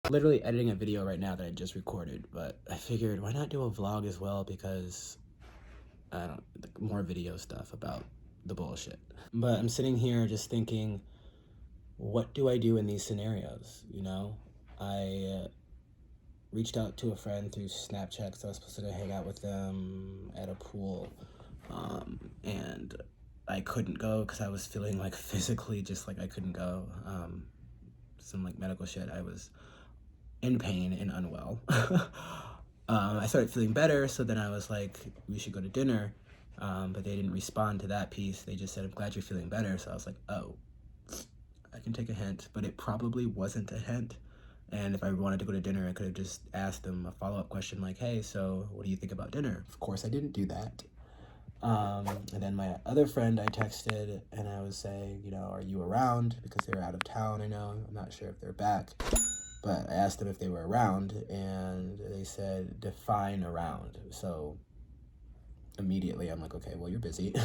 Literally editing a video right now that I just recorded, but I figured why not do a vlog as well, because I don't, more video stuff about the bullshit. But I'm sitting here just thinking, what do I do in these scenarios? You know, I reached out to a friend through Snapchat, so I was supposed to hang out with them at a pool, and I couldn't go because I was feeling like physically just like I couldn't go. Some like medical shit. I was in pain and unwell. I started feeling better, so then I was like, we should go to dinner, but they didn't respond to that piece. They just said, I'm glad you're feeling better. So I was like, oh, I can take a hint, but it probably wasn't a hint. And if I wanted to go to dinner, I could have just asked them a follow-up question like, hey, so what do you think about dinner? Of course, I didn't do that. And then my other friend I texted, and I was saying, you know, are you around? Because they were out of town, I know. I'm not sure if they're back. But I asked them if they were around, and they said, define around. So immediately I'm like, okay, well, you're busy.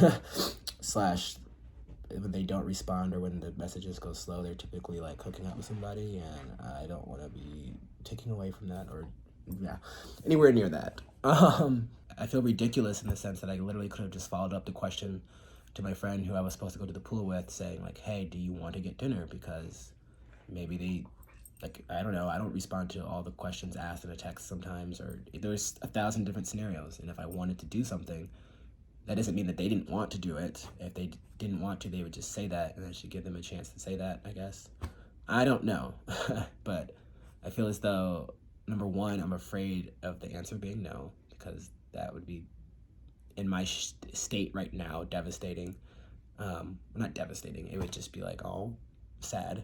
Slash, when they don't respond or when the messages go slow, they're typically like hooking up with somebody, and I don't want to be taking away from that or, yeah, anywhere near that. I feel ridiculous in the sense that I literally could have just followed up the question to my friend who I was supposed to go to the pool with, saying like, hey, do you want to get dinner? Because maybe they, like, I don't know, I don't respond to all the questions asked in a text sometimes, or there's 1,000 different scenarios. And if I wanted to do something, that doesn't mean that they didn't want to do it. If they didn't want to, they would just say that, and I should give them a chance to say that, I guess. I don't know, but I feel as though, number one, I'm afraid of the answer being no, because that would be, in my state right now, devastating. Not devastating, it would just be like, oh, sad.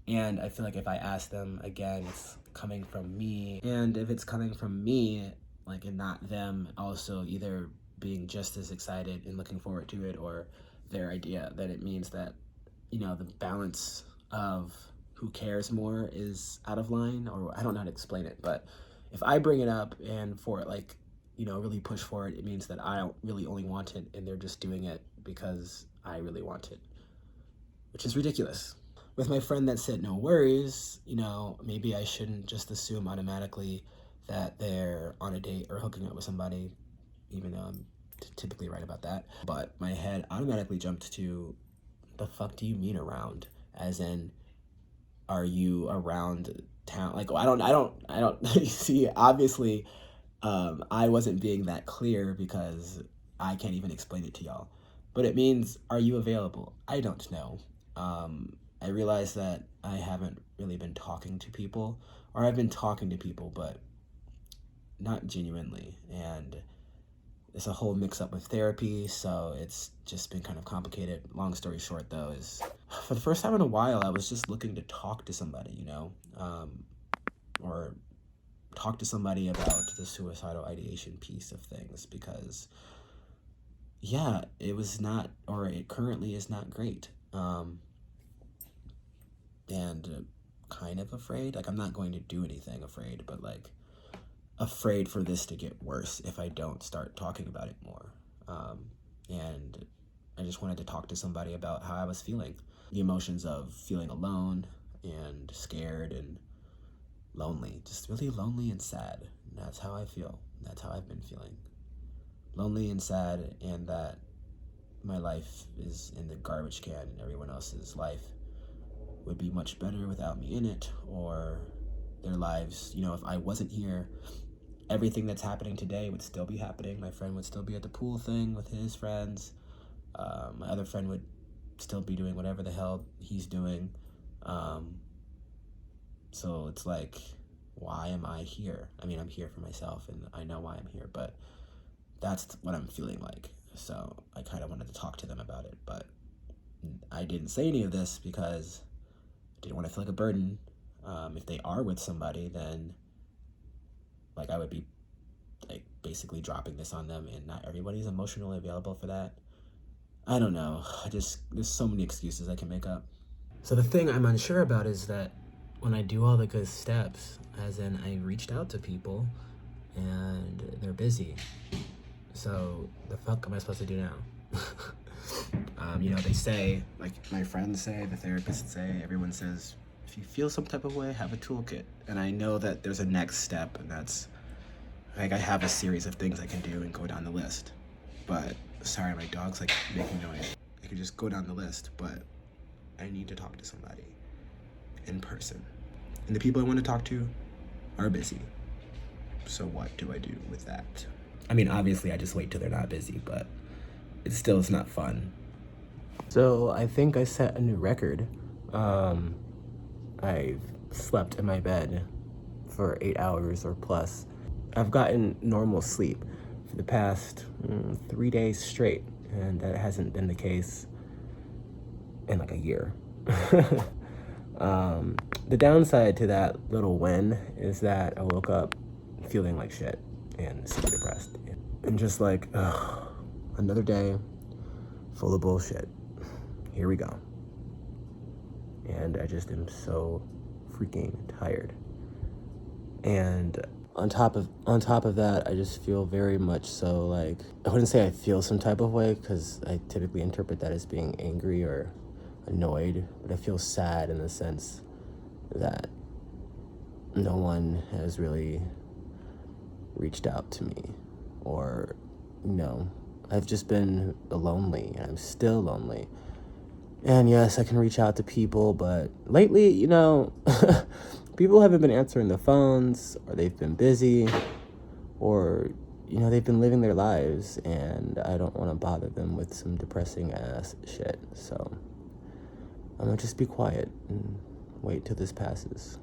And I feel like if I ask them again, it's coming from me. And if it's coming from me, like, and not them also either being just as excited and looking forward to it, or their idea, then it means that, you know, the balance of who cares more is out of line, or I don't know how to explain it. But if I bring it up and for it, like, you know, really push for it, it means that I don't really only want it, and they're just doing it because I really want it, which is ridiculous. With my friend that said no worries, you know, maybe I shouldn't just assume automatically that they're on a date or hooking up with somebody, even though I'm typically right about that. But my head automatically jumped to, the fuck do you mean around? As in, are you around town? Like, I don't see, obviously, I wasn't being that clear because I can't even explain it to y'all. But it means, are you available? I don't know. I realized that I haven't really been talking to people, or I've been talking to people, but not genuinely. And it's a whole mix up with therapy, so it's just been kind of complicated. Long story short, though, is for the first time in a while, I was just looking to talk to somebody, you know, or talk to somebody about the suicidal ideation piece of things, because, yeah, it was not, or it currently is not great. And kind of afraid, like, I'm not going to do anything afraid, but like afraid for this to get worse if I don't start talking about it more. And I just wanted to talk to somebody about how I was feeling, the emotions of feeling alone and scared and lonely, just really lonely and sad. And that's how I feel. That's how I've been feeling. Lonely and sad, and that my life is in the garbage can and everyone else's life would be much better without me in it, or their lives, you know, if I wasn't here, everything that's happening today would still be happening. My friend would still be at the pool thing with his friends. My other friend would still be doing whatever the hell he's doing. So it's like, why am I here? I mean, I'm here for myself, and I know why I'm here, but that's what I'm feeling like. So I kind of wanted to talk to them about it, but I didn't say any of this because I didn't want to feel like a burden. If they are with somebody, then like I would be like basically dropping this on them, and not everybody's emotionally available for that. I don't know. There's so many excuses I can make up. So the thing I'm unsure about is that when I do all the good steps, as in I reached out to people and they're busy. So the fuck am I supposed to do now? You know, they say, like my friends say, the therapists say, everyone says, if you feel some type of way, have a toolkit. And I know that there's a next step, and that's, like, I have a series of things I can do and go down the list. But, sorry, my dog's, like, making noise. I can just go down the list, but I need to talk to somebody in person. And the people I want to talk to are busy. So what do I do with that? I mean, obviously, I just wait till they're not busy, but it's not fun. So I think I set a new record. I've slept in my bed for 8 hours or plus. I've gotten normal sleep for the past 3 days straight, and that hasn't been the case in like a year. The downside to that little win is that I woke up feeling like shit and super depressed. And just like, ugh, another day full of bullshit. Here we go. And I just am so freaking tired. And on top of that, I just feel very much so like, I wouldn't say I feel some type of way, because I typically interpret that as being angry or annoyed, but I feel sad in the sense that no one has really reached out to me, or, you know, I've just been lonely, and I'm still lonely. And yes, I can reach out to people, but lately, you know, people haven't been answering the phones, or they've been busy, or, you know, they've been living their lives, and I don't want to bother them with some depressing ass shit. So I'm gonna just be quiet and wait till this passes.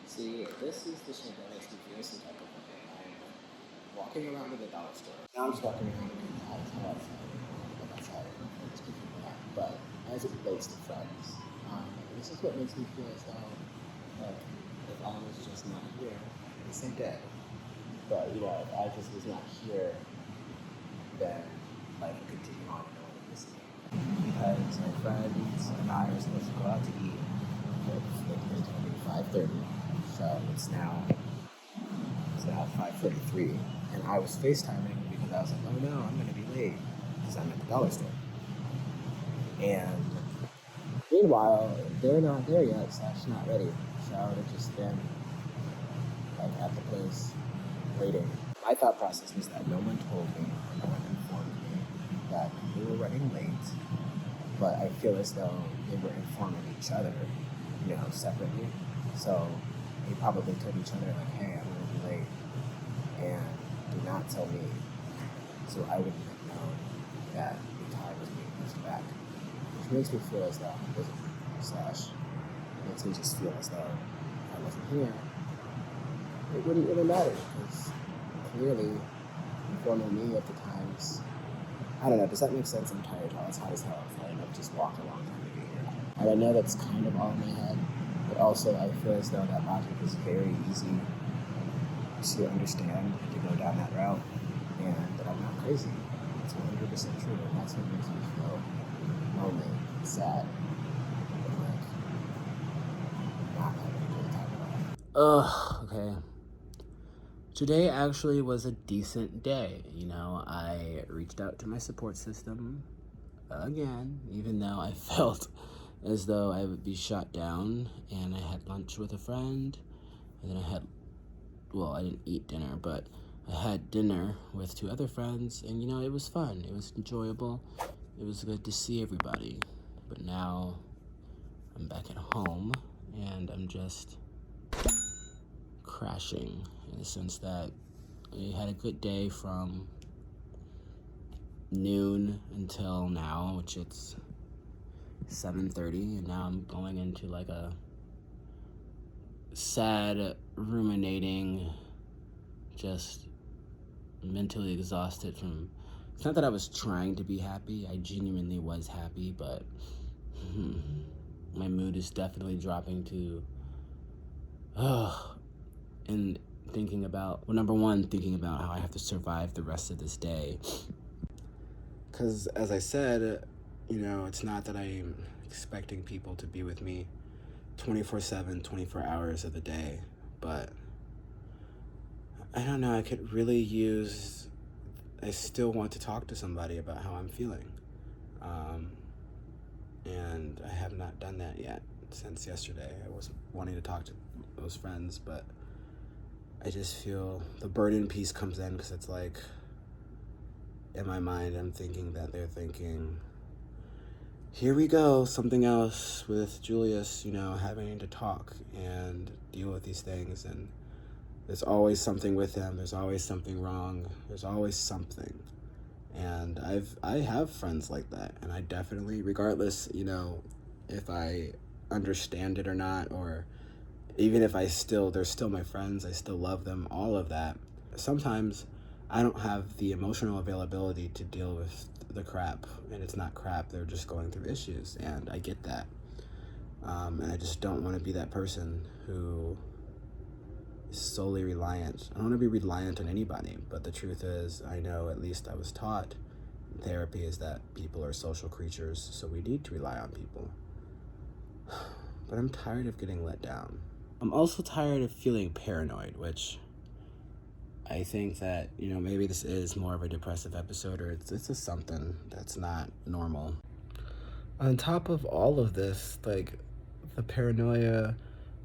See, this is the shit that makes me feel some type of way. I'm walking around at the dollar store. Now I'm just walking around and how I feel. That's how I just keep people out. But as it relates to friends, this is what makes me feel as though, like, if I was just not here, the same day. But, you know, if I just was not here, then life would continue on and on this day. Because my friends and I are supposed to go out to eat at 5:30. So it's now 5:33, and I was FaceTiming because I was like, oh no, I'm gonna be late because I'm at the dollar store. And meanwhile, they're not there yet, / not ready. So I would have just been like at the place waiting. My thought process was that no one told me, no one informed me that we were running late, but I feel as though they were informing each other, you know, separately. So they probably told each other, like, hey, I'm gonna be late, and did not tell me, so I wouldn't have known that the time was being pushed back, which makes me feel as though I wasn't / makes me just feel as though if I wasn't here, it wouldn't really matter, because clearly informing me at the times, I don't know, does that make sense? I'm tired, it's hot as hell, I end up just walking a long time to be here. And I know that's kind of all in my head, but also I feel as though that logic is very easy to understand and to go down that route, and that I'm not crazy. It's 100% true, and that's what makes me feel lonely, sad, and like not having a good time at all. Okay. Today actually was a decent day. You know, I reached out to my support system again, even though I felt as though I would be shot down, and I had lunch with a friend, and then I didn't eat dinner, but I had dinner with 2 other friends, and, you know, it was fun, it was enjoyable, it was good to see everybody. But now I'm back at home, and I'm just crashing, in the sense that I had a good day from noon until now, which it's 7:30, and now I'm going into like a sad, ruminating, just mentally exhausted from, it's not that I was trying to be happy, I genuinely was happy, but my mood is definitely dropping to, and thinking about, well, number one, thinking about how I have to survive the rest of this day. Because, as I said, you know, it's not that I'm expecting people to be with me 24/7, 24 hours of the day, but I don't know, I still want to talk to somebody about how I'm feeling. And I have not done that yet. since yesterday. I was wanting to talk to those friends, but I just feel the burden piece comes in because it's like, in my mind, I'm thinking that they're thinking, here we go, something else with Juliuss, having to talk and deal with these things. And there's always something with him. There's always something wrong. There's always something. And I have friends like that. And I definitely, regardless, if I understand it or not, or even if they're still my friends, I still love them, all of that. Sometimes I don't have the emotional availability to deal with the crap, and it's not crap, they're just going through issues, and I get that. And I just don't want to be that person who is solely reliant. I don't want to be reliant on anybody, but the truth is, I know, at least I was taught in therapy, is that people are social creatures, so we need to rely on people. But I'm tired of getting let down. I'm also tired of feeling paranoid, which I think that, maybe this is more of a depressive episode, or it's just something that's not normal. On top of all of this, like, the paranoia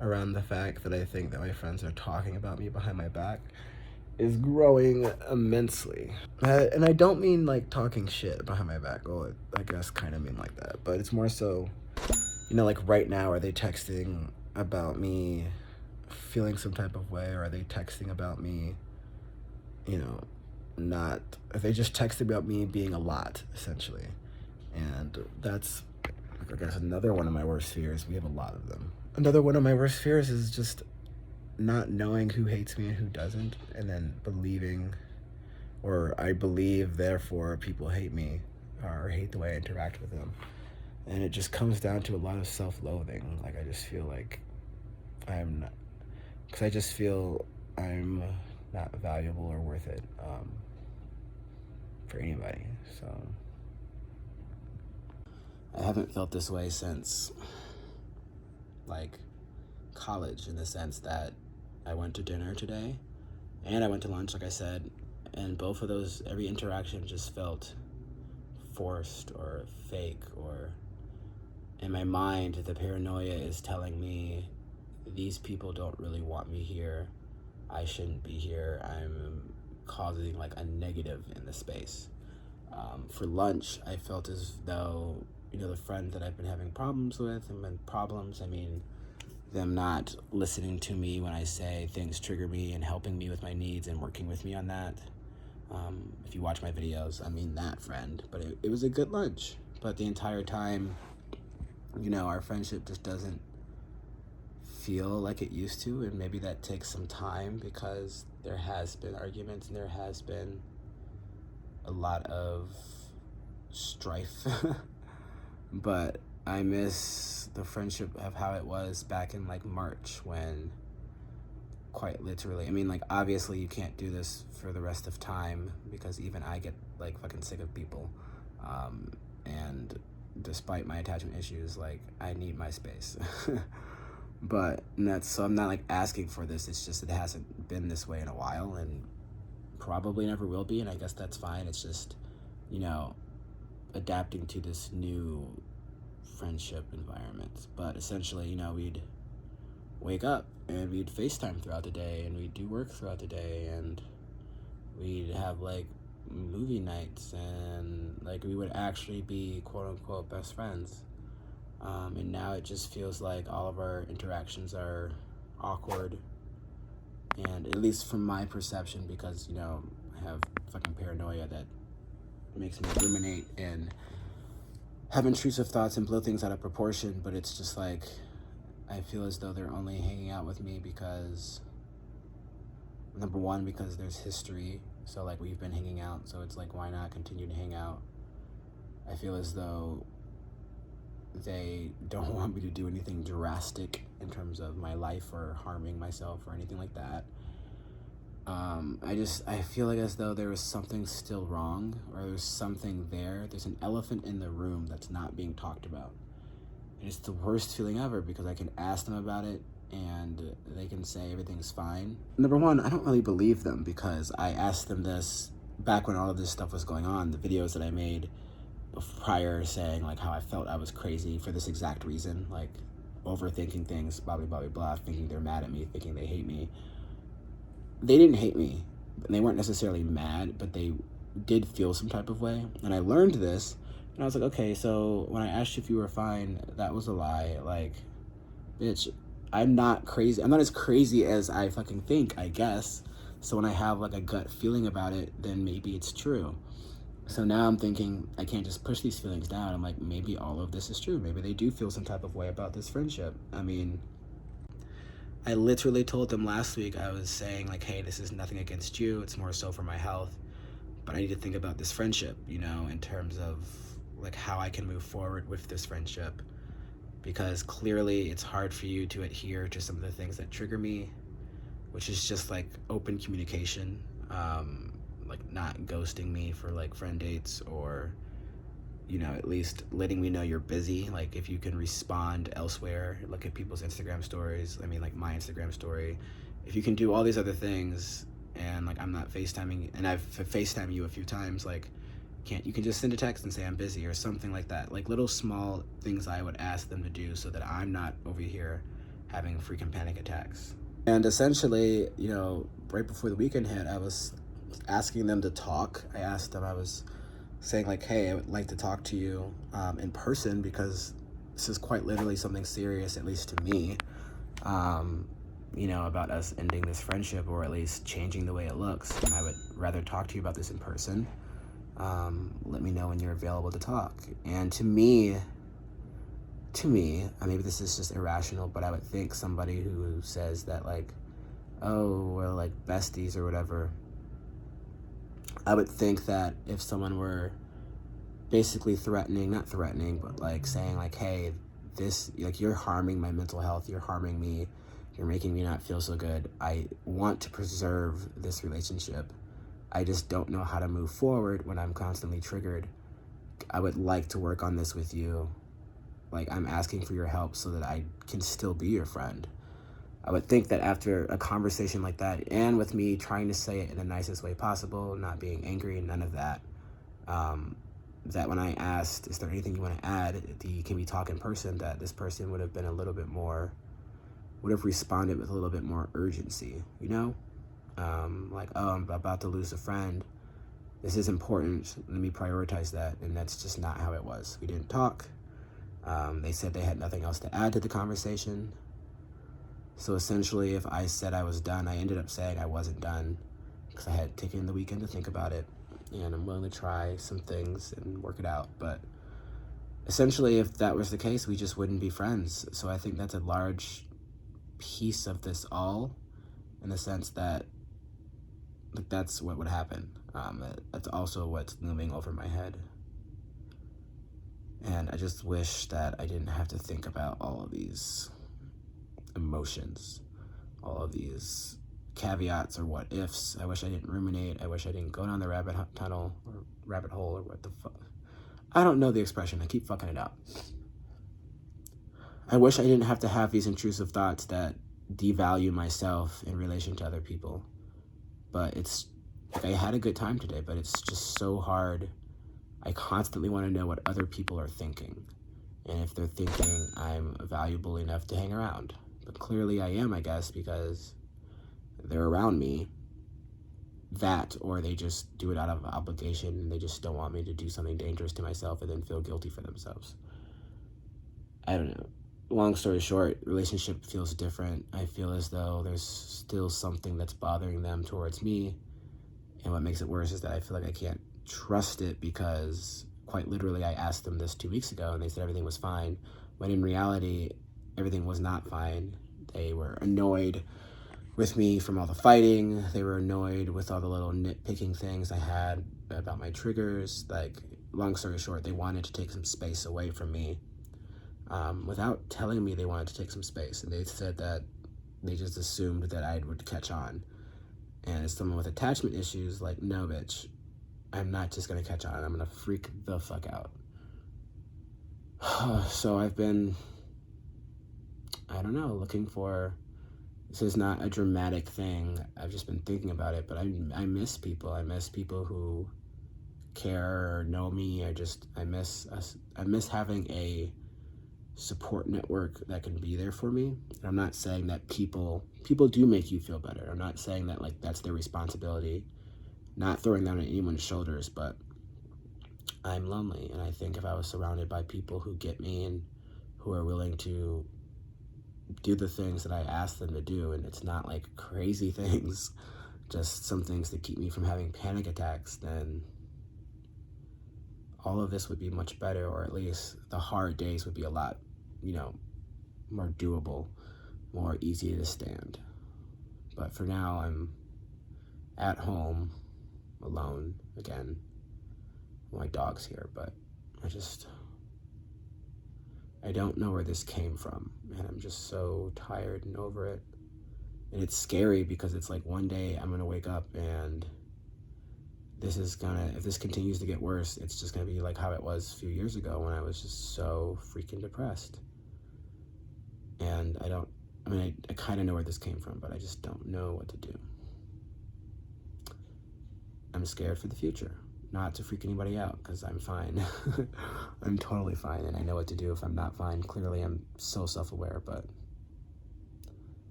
around the fact that I think that my friends are talking about me behind my back is growing immensely. And I don't mean, like, talking shit behind my back. Well, I guess kind of mean like that. But it's more so, like, right now, are they texting about me feeling some type of way, or are they texting about me if they just texted about me being a lot, essentially. And that's, I guess, another one of my worst fears. We have a lot of them. Another one of my worst fears is just not knowing who hates me and who doesn't, and then believing, or I believe, therefore, people hate me, or hate the way I interact with them. And it just comes down to a lot of self-loathing. Like, I just feel like I'm not valuable or worth it for anybody. So I haven't felt this way since, like, college, in the sense that I went to dinner today and I went to lunch, like I said, and both of those, every interaction just felt forced or fake, or in my mind, the paranoia is telling me these people don't really want me here. I shouldn't be here. I'm causing, like, a negative in the space. For lunch, I felt as though, the friend that I've been having problems with, I mean them not listening to me when I say things trigger me and helping me with my needs and working with me on that. If you watch my videos, I mean that friend. But it was a good lunch. But the entire time, our friendship just doesn't feel like it used to, and maybe that takes some time because there has been arguments and there has been a lot of strife. But I miss the friendship of how it was back in, like, March, when, quite literally, I mean, like, obviously you can't do this for the rest of time because even I get, like, fucking sick of people, and despite my attachment issues, like, I need my space. But so I'm not, like, asking for this. It's just it hasn't been this way in a while, and probably never will be, and I guess that's fine. It's just, adapting to this new friendship environment. But essentially, we'd wake up and we'd FaceTime throughout the day, and we'd do work throughout the day, and we'd have, like, movie nights, and, like, we would actually be quote-unquote best friends. And now it just feels like all of our interactions are awkward, and at least from my perception, because, I have fucking paranoia that makes me ruminate and have intrusive thoughts and blow things out of proportion. But it's just like, I feel as though they're only hanging out with me because, number one, because there's history, so, like, we've been hanging out, so it's like, why not continue to hang out? I feel as though they don't want me to do anything drastic in terms of my life or harming myself or anything like that. I feel like as though there was something still wrong, or there's something there. There's an elephant in the room that's not being talked about. And it's the worst feeling ever, because I can ask them about it and they can say everything's fine. Number one, I don't really believe them, because I asked them this back when all of this stuff was going on, the videos that I made prior, saying, like, how I felt I was crazy for this exact reason. Like, overthinking things, blah, blah, blah, blah, blah, thinking they're mad at me, thinking they hate me. They didn't hate me. They weren't necessarily mad, but they did feel some type of way. And I learned this, and I was like, okay, so when I asked you if you were fine, that was a lie. Like, bitch, I'm not crazy. I'm not as crazy as I fucking think, I guess. So when I have like a gut feeling about it, then maybe it's true. So now I'm thinking I can't just push these feelings down. I'm like, maybe all of this is true. Maybe they do feel some type of way about this friendship. I mean, I literally told them last week, I was saying like, hey, this is nothing against you. It's more so for my health. But I need to think about this friendship, you know, in terms of like how I can move forward with this friendship. Because clearly it's hard for you to adhere to some of the things that trigger me, which is just like open communication. Like not ghosting me for like friend dates, or, you know, at least letting me know you're busy. Like if you can respond elsewhere, look at people's Instagram stories. I mean, like my Instagram story. If you can do all these other things, and like I'm not FaceTiming, and I've FaceTimed you a few times, like you can just send a text and say I'm busy or something like that. Like little small things I would ask them to do so that I'm not over here having freaking panic attacks. And essentially, you know, right before the weekend hit, I was asking them to talk. I asked them, I was saying like, hey, I would like to talk to you in person, because this is quite literally something serious, at least to me, you know, about us ending this friendship, or at least changing the way it looks. And I would rather talk to you about this in person. Let me know when you're available to talk. And to me, maybe this is just irrational, but I would think somebody who says that like, oh, we're like besties or whatever, I would think that if someone were basically not threatening, but like saying like, hey, this, like, you're harming my mental health, you're harming me, you're making me not feel so good. I want to preserve this relationship. I just don't know how to move forward when I'm constantly triggered. I would like to work on this with you. Like, I'm asking for your help so that I can still be your friend. I would think that after a conversation like that, and with me trying to say it in the nicest way possible, not being angry, none of that, that when I asked, is there anything you want to add, can we talk in person, that this person would have been a little bit more, would have responded with a little bit more urgency, you know? Like, oh, I'm about to lose a friend. This is important. Let me prioritize that. And that's just not how it was. We didn't talk. They said they had nothing else to add to the conversation. So essentially, if I said I was done, I ended up saying I wasn't done, because I had taken the weekend to think about it, and I'm willing to try some things and work it out. But essentially, if that was the case, we just wouldn't be friends. So I think that's a large piece of this all, in the sense that like that's what would happen. That's also what's looming over my head. And I just wish that I didn't have to think about all of these emotions, all of these caveats or what ifs. I wish I didn't ruminate. I wish I didn't go down the rabbit hole, or what the fuck. I don't know the expression. I keep fucking it up. I wish I didn't have to have these intrusive thoughts that devalue myself in relation to other people. But it's like, I had a good time today, but it's just so hard. I constantly want to know what other people are thinking, and if they're thinking I'm valuable enough to hang around. But clearly I am, I guess, because they're around me. That, or they just do it out of obligation, and they just don't want me to do something dangerous to myself and then feel guilty for themselves. I don't know. Long story short, relationship feels different. I feel as though there's still something that's bothering them towards me. And what makes it worse is that I feel like I can't trust it, because quite literally I asked them this 2 weeks ago and they said everything was fine, when in reality everything was not fine. They were annoyed with me from all the fighting. They were annoyed with all the little nitpicking things I had about my triggers. Like, long story short, they wanted to take some space away from me, without telling me they wanted to take some space. And they said that they just assumed that I would catch on. And as someone with attachment issues, like, no, bitch, I'm not just gonna catch on. I'm gonna freak the fuck out. So I've been, I don't know, looking for, this is not a dramatic thing. I've just been thinking about it, but I miss people. I miss people who care or know me. I miss having a support network that can be there for me. And I'm not saying that people do make you feel better. I'm not saying that like that's their responsibility, not throwing that on anyone's shoulders, but I'm lonely. And I think if I was surrounded by people who get me and who are willing to do the things that I ask them to do, and it's not like crazy things, just some things that keep me from having panic attacks, then all of this would be much better, or at least the hard days would be a lot, more doable, more easy to stand. But for now, I'm at home, alone, again. My dog's here, but I don't know where this came from, and I'm just so tired and over it. And it's scary because it's like one day I'm gonna wake up and if this continues to get worse, it's just gonna be like how it was a few years ago when I was just so freaking depressed. And I kind of know where this came from, but I just don't know what to do. I'm scared for the future. Not to freak anybody out, because I'm fine. I'm totally fine, and I know what to do if I'm not fine. Clearly, I'm so self-aware, but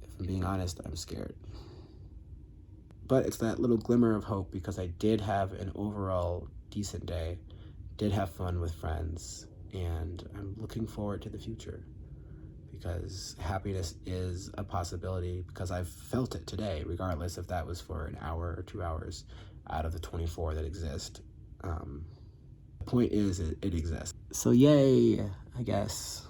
if I'm being honest, I'm scared. But it's that little glimmer of hope, because I did have an overall decent day, did have fun with friends, and I'm looking forward to the future, because happiness is a possibility, because I've felt it today, regardless if that was for an hour or 2 hours out of the 24 that exist. The point is, it exists. So yay, I guess.